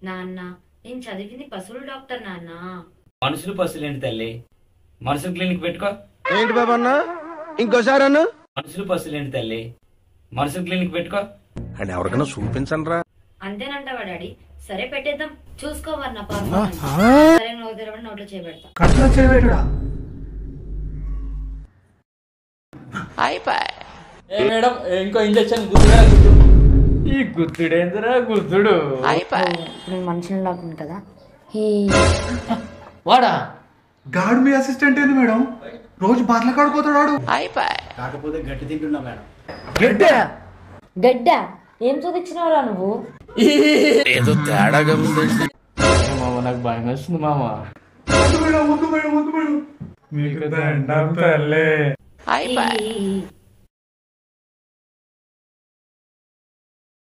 నాన్న నేను చదివింది పశువుల డాక్టర్ నాన్న. మనుషులు పశువులు ఏంటి తల్లి? మనుషులు క్లినిక్ పెట్టుకో. ఏంటి బాబా అన్న ఇంకోసారి అన్న మనుషులు పశువులు ఏంటి తల్లి? మనుషులు క్లినిక్ పెట్టుకో. అని ఎవరికైనా చూపించండి రా. అంతేనంటావా డాడీ? సరే పెట్టేద్దాం, చూసుకోవాలి నా సరే నోరు తెరవడం నోట్లో చేపెడతా. మేడం ఇంకో ఇంజక్షన్ గుద్దుడా గుద్దు. ఈ గుద్దుడేంద్రా గుద్దుడు. ఇప్పుడు మనుషులు లాగుంది కదా. వాడా గాడ్ మీ అసిస్టెంట్ ఏంది మేడం? రోజు బార్ల కాడిపోతాడు వాడు. కాకపోతే గట్టి తింటున్నా మేడం. గడ్డ ఏం చదివించినవరా నువ్వు? ఏదో తేడాగా ఉందండి. మామ నాకు భయం వేస్తుంది మామ. ముందు మేడం మీకు దండం తల్లే.